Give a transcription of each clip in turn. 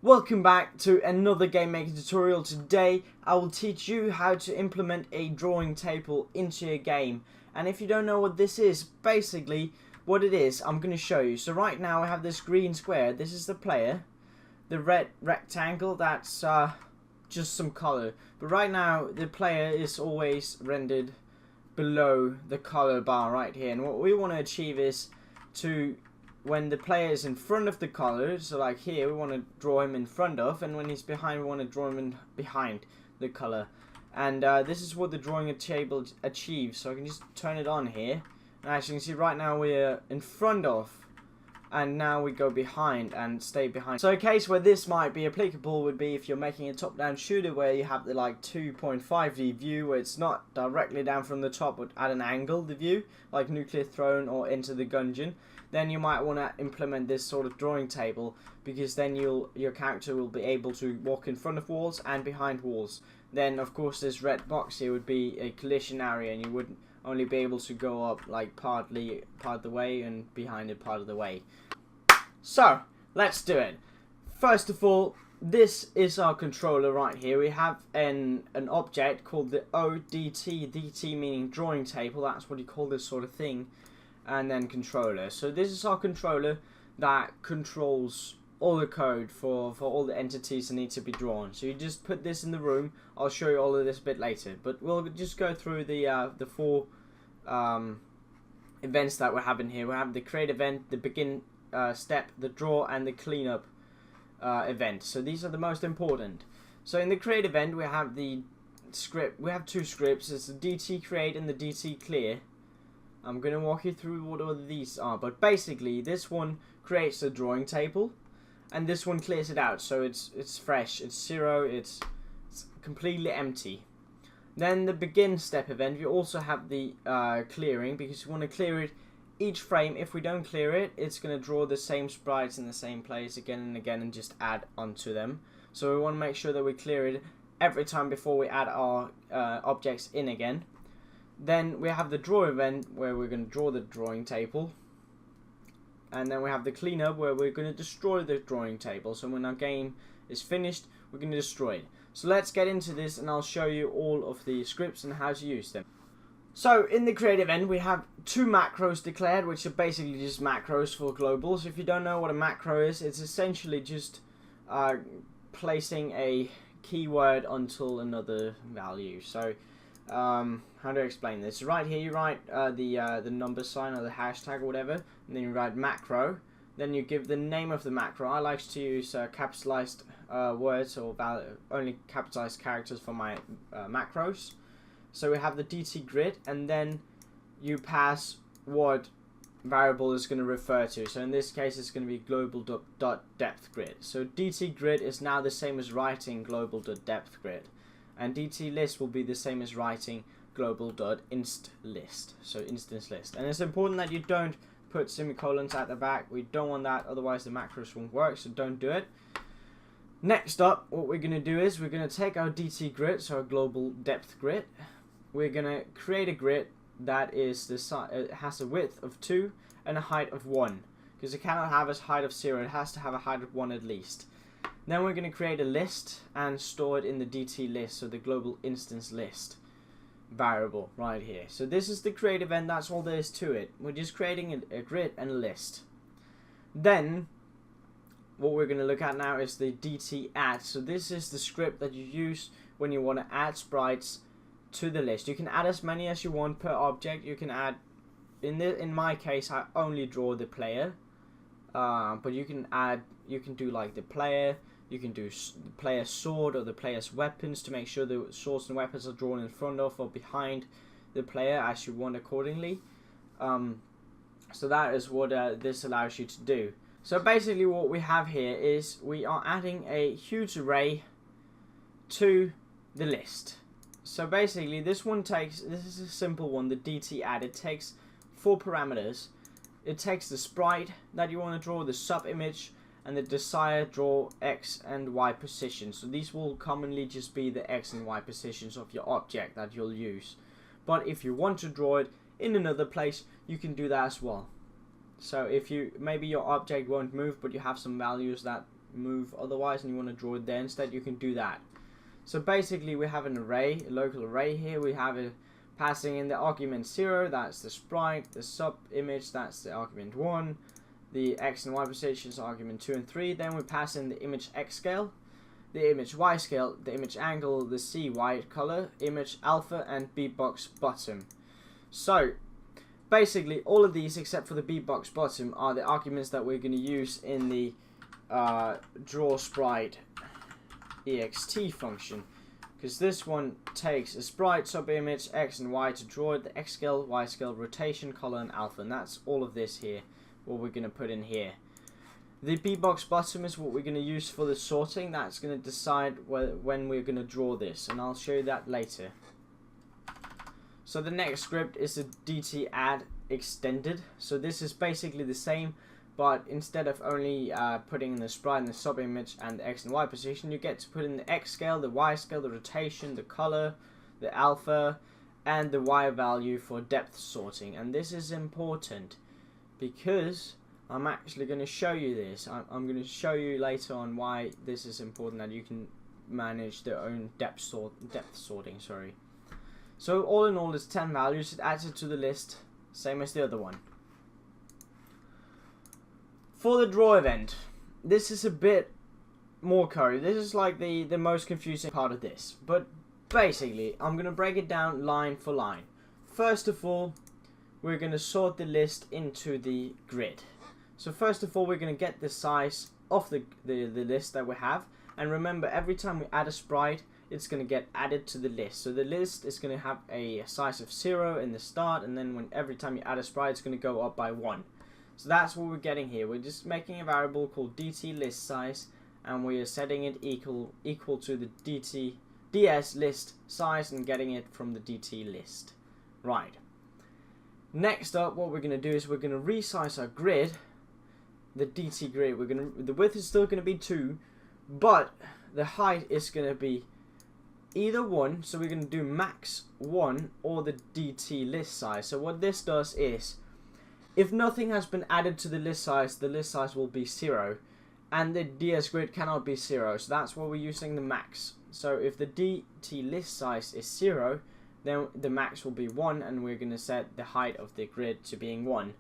Welcome back to another game making tutorial. Today I will teach you how to implement a drawing table into your game. And if you don't know what this is, basically what it is, I'm going to show you. So right now I have this green square. This is the player. The red rectangle, that's just some color. But right now the player is always rendered below the color bar right here. And what we want to achieve is to, when the player is in front of the color, so like here we want to draw him in front of, and when he's behind we want to draw him in behind the color. And this is what the drawing table achieves. So I can just turn it on here, and as you can see right now we're in front of, and now we go behind and stay behind. So a case where this might be applicable would be if you're making a top-down shooter where you have the like 2.5D view, where it's not directly down from the top but at an angle, the view, like Nuclear Throne or Enter the Gungeon. Then you might want to implement this sort of drawing table, because then your character will be able to walk in front of walls and behind walls. Then of course this red box here would be a collision area, and you wouldn't only be able to go up like part of the way and behind it part of the way. So let's do it. First of all, this is our controller right here. We have an object called the ODT, DT meaning drawing table, that's what you call this sort of thing, and then controller. So this is our controller that controls all the code for all the entities that need to be drawn. So you just put this in the room. I'll show you all of this a bit later, but we'll just go through the four events that we're having here. We have the create event, the begin step, the draw, and the cleanup event. So these are the most important. So in the create event we have the script. We have two scripts. It's the DT create and the DT clear. I'm going to walk you through what all of these are, but basically this one creates a drawing table and this one clears it out, so it's fresh, it's zero, it's completely empty. Then the begin step event, we also have the clearing, because you want to clear it each frame. If we don't clear it, it's going to draw the same sprites in the same place again and again and just add onto them. So we want to make sure that we clear it every time before we add our objects in again. Then we have the draw event, where we're going to draw the drawing table. And then we have the cleanup, where we're going to destroy the drawing table. So when our game is finished, we're going to destroy it. So let's get into this, and I'll show you all of the scripts and how to use them. So in the create event we have two macros declared, which are basically just macros for globals. If you don't know what a macro is, it's essentially just placing a keyword until another value. So how do I explain this? Right here you write the number sign or the hashtag or whatever, and then you write macro. Then you give the name of the macro. I like to use capitalized words or only capitalized characters for my macros. So we have the DT grid, and then you pass what variable is going to refer to. So in this case it's going to be global.depth grid. So DT grid is now the same as writing global.depth grid. And DT list will be the same as writing global.inst list. So instance list. And it's important that you don't put semicolons at the back. We don't want that, otherwise the macros won't work, so don't do it. Next up, what we're going to do is we're going to take our DT grid, so our global depth grid. We're going to create a grid that is it has a width of 2 and a height of 1. Because it cannot have a height of 0, it has to have a height of 1 at least. Then we're going to create a list and store it in the DT list, so the global instance list variable right here. So this is the create event, that's all there is to it. We're just creating a grid and a list. Then what we're going to look at now is the DT add. So this is the script that you use when you want to add sprites to the list. You can add as many as you want per object. You can add, in my case I only draw the player, but you can do like the player. You can do the player's sword or the player's weapons to make sure the swords and weapons are drawn in front of or behind the player as you want accordingly. So that is what this allows you to do. So basically what we have here is we are adding a huge array to the list. So basically this is a simple one, the DT add. It takes 4 parameters. It takes the sprite that you want to draw, the sub image, and the desired draw X and Y position. So these will commonly just be the X and Y positions of your object that you'll use. But if you want to draw it in another place, you can do that as well. So if maybe your object won't move, but you have some values that move otherwise and you want to draw it there instead, you can do that. So basically we have an array, a local array here. We have it passing in the argument 0, that's the sprite, the sub image, that's the argument 1, the x and y positions argument 2 and 3. Then we pass in the image x scale, the image y scale, the image angle, the cy color, image alpha, and bbox bottom. So basically all of these except for the bbox bottom are the arguments that we're going to use in the draw sprite ext function, because this one takes a sprite, sub-image, x and y to draw it, the x scale, y scale, rotation, color, and alpha, and that's all of this here, what we're going to put in here. The bbox bottom is what we're going to use for the sorting. That's going to decide when we're going to draw this, and I'll show you that later. So the next script is the dt add extended. So this is basically the same, but instead of only putting in the sprite and the sub image and the x and y position, you get to put in the x scale, the y scale, the rotation, the color, the alpha, and the y value for depth sorting. And this is important because I'm actually going to show you this. I'm going to show you later on why this is important, that you can manage their own depth sorting. Sorry. So all in all, it's 10 values. It adds it to the list, same as the other one. For the draw event, this is a bit more code. This is like the most confusing part of this. But basically, I'm going to break it down line for line. First of all, we're going to sort the list into the grid. So first of all, we're going to get the size of the list that we have. And remember, every time we add a sprite, it's going to get added to the list. So the list is going to have a size of 0 in the start, and then every time you add a sprite, it's going to go up by 1. So that's what we're getting here. We're just making a variable called dt list size, and we are setting it equal to the ds list size and getting it from the dt list. Right. Next up, what we're going to do is we're going to resize our grid, the dt grid. The width is still going to be 2, but the height is going to be either 1. So we're going to do max 1 or the dt list size. So what this does is, if nothing has been added to the list size will be 0, and the ds grid cannot be 0. So that's why we're using the max. So if the dt list size is 0, then the max will be 1, and we're going to set the height of the grid to being 1.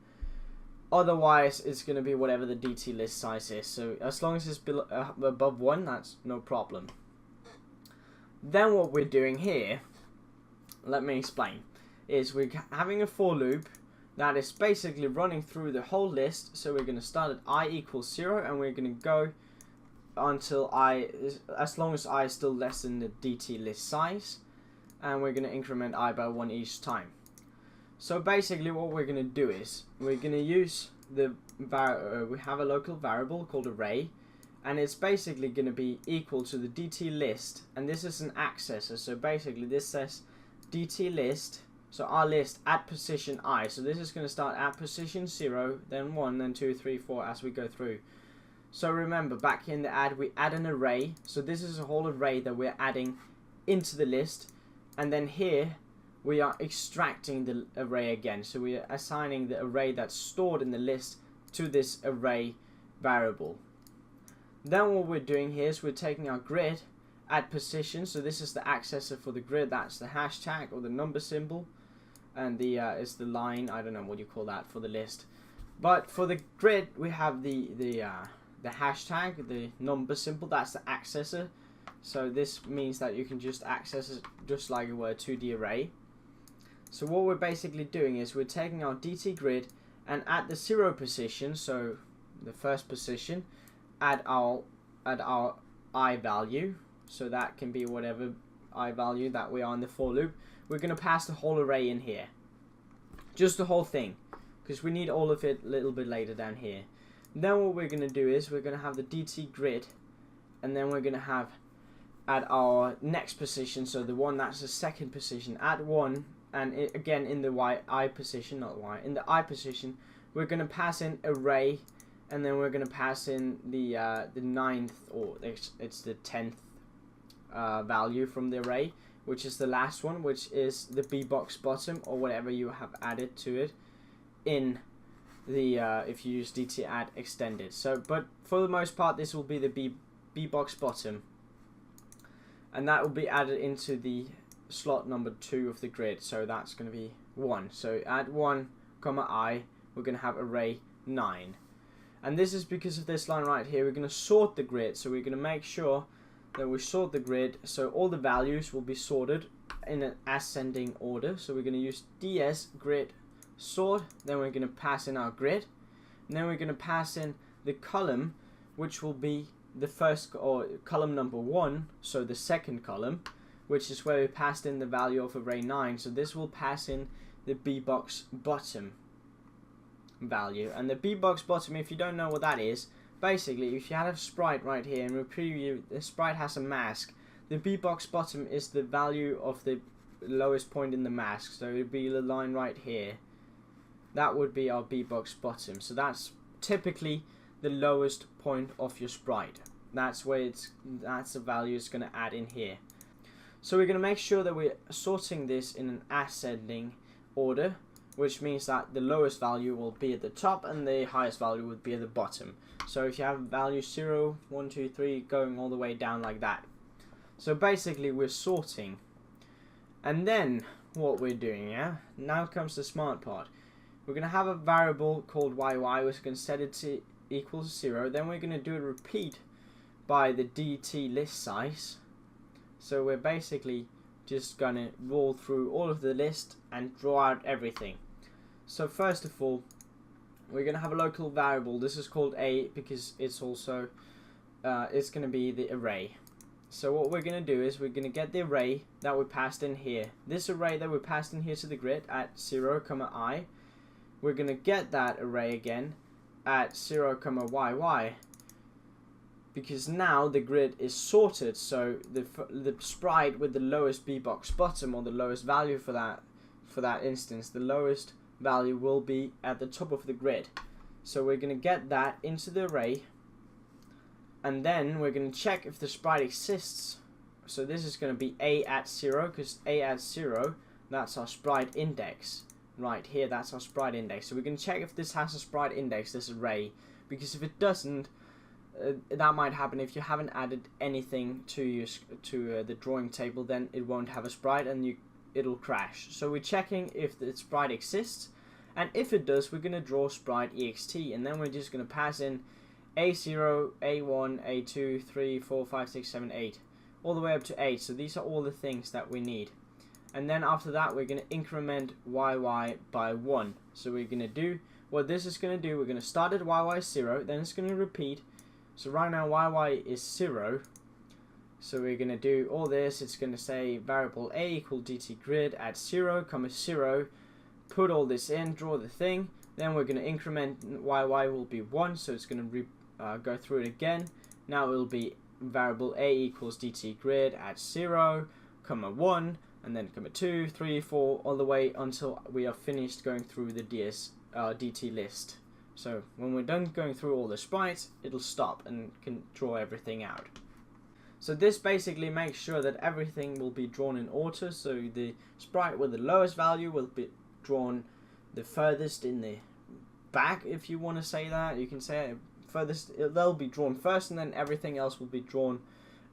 Otherwise, it's going to be whatever the dt list size is. So as long as it's above 1, that's no problem. Then what we're doing here, let me explain, is we're having a for loop that is basically running through the whole list. So we're going to start at I equals 0, and we're going to go until as long as I is still less than the dt list size, and we're going to increment I by 1 each time. So basically what we're going to do is we're going to use we have a local variable called array, and it's basically going to be equal to the dt list, and this is an accessor. So basically this says dt list, so our list at position I. So this is going to start at position 0, then 1, then 2, 3, 4 as we go through. So remember, back in the add, we add an array. So this is a whole array that we're adding into the list, and then here we are extracting the array again. So we are assigning the array that's stored in the list to this array variable. Then what we're doing here is we're taking our grid at position. So this is the accessor for the grid. That's the hashtag or the number symbol, and the is the line. I don't know what you call that for the list. But for the grid, we have the hashtag, the number symbol. That's the accessor. So this means that you can just access it just like it were a 2D array. So what we're basically doing is we're taking our dt grid, and at the 0 position, so the first position, add our I value. So that can be whatever I value that we are in the for loop. We're going to pass the whole array in here, just the whole thing, because we need all of it a little bit later down here. Then what we're going to do is we're going to have the dt grid, and then we're going to have at our next position, so the one that's the second position, add 1, and again in the I position, not y, in the I position, we're going to pass in array, and then we're going to pass in the 9th, or it's the 10th value from the array, which is the last one, which is the bbox bottom, or whatever you have added to it in the if you use dt add extended. So but for the most part, this will be the B box bottom, and that will be added into the slot number 2 of the grid. So that's going to be 1. So at 1, comma I, we're going to have array 9. And this is because of this line right here. We're going to sort the grid, so we're going to make sure that we sort the grid so all the values will be sorted in an ascending order. So we're going to use ds grid sort, then we're going to pass in our grid, and then we're going to pass in the column, which will be the first, or column number 1, so the second column, which is where we passed in the value of array 9. So this will pass in the B box bottom value. And the B box bottom, if you don't know what that is, basically if you had a sprite right here and we preview, the sprite has a mask, the B box bottom is the value of the lowest point in the mask. So it would be the line right here. That would be our B box bottom. So that's typically the lowest point of your sprite. That's where that's the value it's going to add in here. So we're going to make sure that we're sorting this in an ascending order, which means that the lowest value will be at the top and the highest value would be at the bottom. So if you have value 0, 1, 2, 3 going all the way down like that. So basically we're sorting. And then what we're doing, yeah, now comes the smart part. We're going to have a variable called yy, we're going to set it to equals 0. Then we're going to do a repeat by the dt list size. So we're basically just going to roll through all of the list and draw out everything. So first of all, we're going to have a local variable. This is called a because it's also it's going to be the array. So what we're going to do is we're going to get the array that we passed in here. This array that we passed in here to the grid at 0, I. We're going to get that array again at 0, yy, because now the grid is sorted. So the sprite with the lowest B box bottom, or the lowest value for that instance, the lowest value will be at the top of the grid. So we're going to get that into the array, and then we're going to check if the sprite exists. So this is going to be a at 0, because a at 0, that's our sprite index. Right here, that's our sprite index. So we're going to check if this has a sprite index, this array, because if it doesn't, that might happen if you haven't added anything to the drawing table. Then it won't have a sprite and it'll crash. So we're checking if the sprite exists, and if it does, we're going to draw sprite ext, and then we're just going to pass in a0, a1, a2, 3, 4, 5, 6, 7, 8, all the way up to 8. So these are all the things that we need. And then after that, we're going to increment yy by 1. So we're going to do what this is going to do. We're going to start at yy 0, then it's going to repeat. So right now yy is 0. So we're going to do all this. It's going to say variable a equal dt grid at 0, 0. Put all this in, draw the thing. Then we're going to increment yy will be 1. So it's going to go through it again. Now it will be variable a equals dt grid at 0, 1. And then 2, 3, 4, all the way until we are finished going through the dt list. So when we're done going through all the sprites, it'll stop and can draw everything out. So this basically makes sure that everything will be drawn in order. So the sprite with the lowest value will be drawn the furthest in the back, if you want to say that. You can say it furthest, they'll be drawn first, and then everything else will be drawn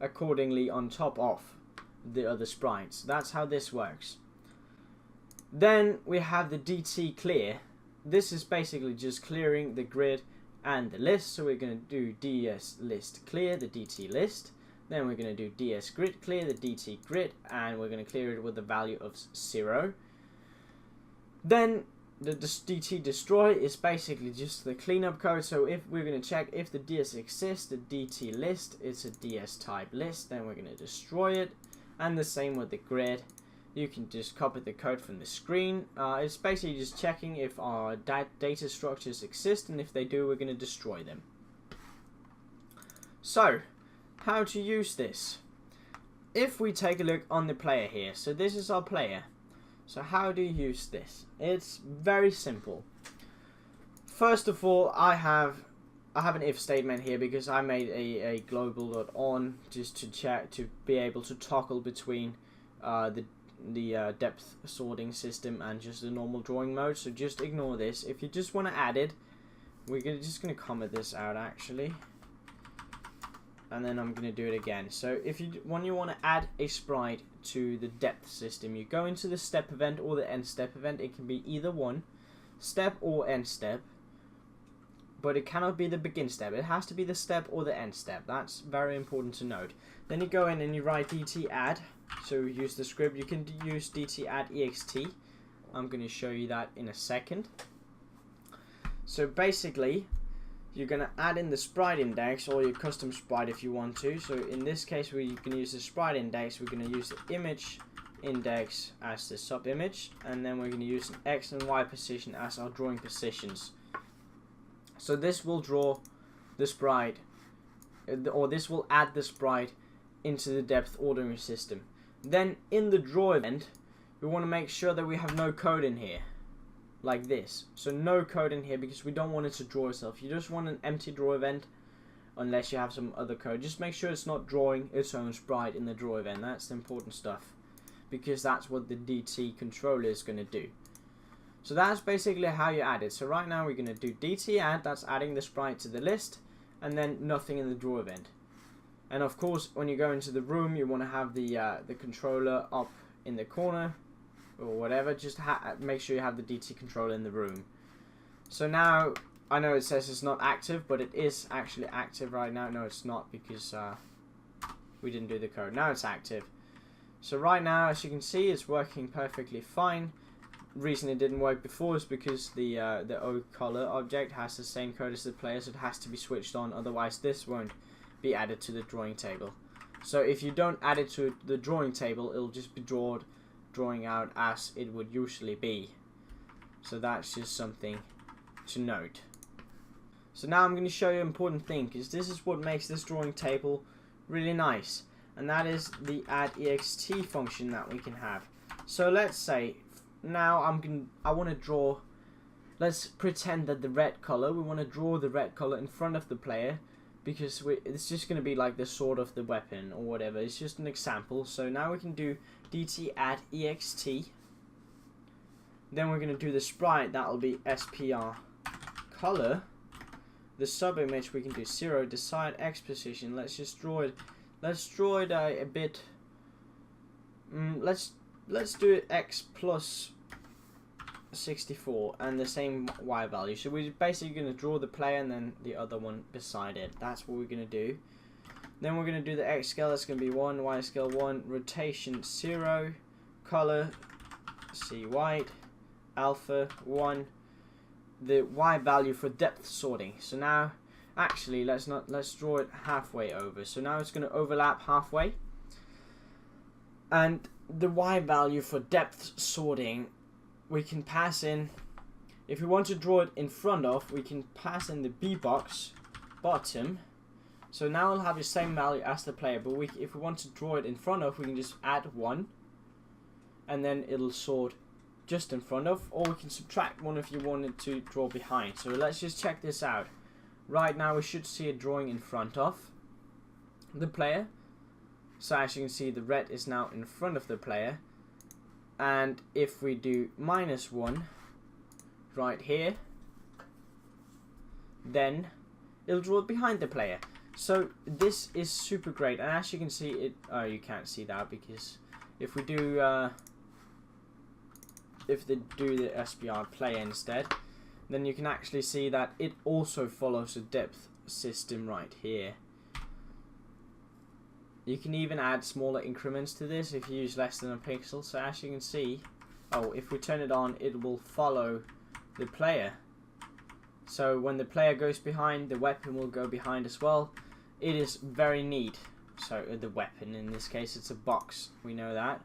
accordingly on top of the other sprites. That's how this works. Then we have the dt clear. This is basically just clearing the grid and the list. So we're going to do ds list clear the dt list. Then we're going to do ds grid clear the dt grid, and we're going to clear it with the value of 0. Then the dt destroy is basically just the cleanup code. So if we're going to check if the ds exists, the dt list is a ds type list, then we're going to destroy it. And the same with the grid. You can just copy the code from the screen. It's basically just checking if our data structures exist, and if they do, we're going to destroy them. So, how to use this? If we take a look on the player here, so this is our player. So how do you use this? It's very simple. First of all, I have an if statement here because I made a global.on just to check, to be able to toggle between the depth sorting system and just the normal drawing mode. So just ignore this. If you just want to add it, we're just going to comment this out actually. and then I'm going to do it again. So when you want to add a sprite to the depth system, you go into the step event or the end step event. It can be either one, step or end step, but it cannot be the begin step. It has to be the step or the end step. That's very important to note. Then you go in and you write dt add. So use the script. You can use dt add ext. I'm going to show you that in a second. So basically, you're going to add in the sprite index or your custom sprite if you want to. So in this case, we can use the sprite index. We're going to use the image index as the sub image, and then we're going to use an x and y position as our drawing positions. So this will draw the sprite, or this will add the sprite into the depth ordering system. Then in the draw event, we want to make sure that we have no code in here, like this. So no code in here because we don't want it to draw itself. You just want an empty draw event, unless you have some other code. Just make sure it's not drawing its own sprite in the draw event. That's the important stuff, because that's what the DT controller is going to do. So that's basically how you add it. So right now we're going to do DT add, that's adding the sprite to the list, and then nothing in the draw event. And of course, when you go into the room, you want to have the controller up in the corner or whatever. Just make sure you have the DT controller in the room. So now I know it says it's not active, but it is actually active right now. No, it's not, because we didn't do the code. Now it's active. So right now, as you can see, it's working perfectly fine. Reason it didn't work before is because the O color object has the same code as the player, so it has to be switched on, otherwise this won't be added to the drawing table. So if you don't add it to the drawing table, it'll just be drawing out as it would usually be. So that's just something to note. So now I'm going to show you an important thing, because this is what makes this drawing table really nice, and that is the add ext function that we can have. So let's say now I want to draw, let's pretend that the red color, we want to draw the red color in front of the player, because it's just going to be like the sword of the weapon or whatever. It's just an example. So now we can do dt add ext, then we're going to do the sprite, that will be spr color. The sub image we can do 0, decide x position. Let's just draw it, let's draw it a bit, let's do it x plus 64 and the same y value. So we're basically going to draw the player and then the other one beside it. That's what we're going to do. Then we're going to do the x scale, that's going to be 1, y scale 1, rotation 0, color see white, alpha 1, the y value for depth sorting. So now actually let's draw it halfway over. So now it's going to overlap halfway, and the y value for depth sorting we can pass in, if we want to draw it in front of, we can pass in the b box bottom. So now it'll have the same value as the player, but if we want to draw it in front of, we can just add 1 and then it'll sort just in front of, or we can subtract 1 if you wanted to draw behind. So let's just check this out. Right now we should see a drawing in front of the player. So as you can see, the red is now in front of the player, and if we do -1 right here, then it'll draw it behind the player. So this is super great, and as you can see, you can't see that because if we do the SPR player instead, then you can actually see that it also follows the depth system right here. You can even add smaller increments to this if you use less than a pixel. So as you can see, if we turn it on, it will follow the player. So when the player goes behind, the weapon will go behind as well. It is very neat. So the weapon, in this case, it's a box. We know that.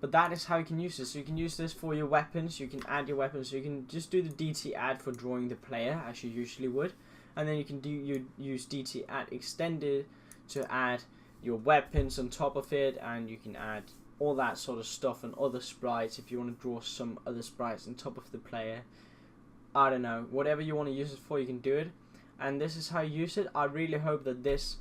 But that is how you can use this. So you can use this for your weapons. You can add your weapons. So you can just do the DT add for drawing the player, as you usually would. And then you can use DT add extended to add your weapons on top of it, and you can add all that sort of stuff and other sprites if you want to draw some other sprites on top of the player. I don't know, whatever you want to use it for, you can do it. And this is how you use it. I really hope that this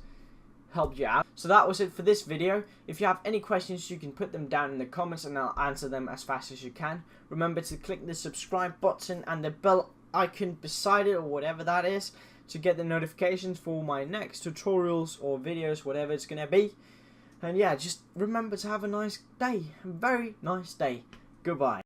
helped you out. So that was it for this video. If you have any questions, you can put them down in the comments and I'll answer them as fast as you can. Remember to click the subscribe button and the bell icon beside it, or whatever that is, to get the notifications for my next tutorials or videos, whatever it's going to be. And yeah, just remember to have a nice day, a very nice day. Goodbye.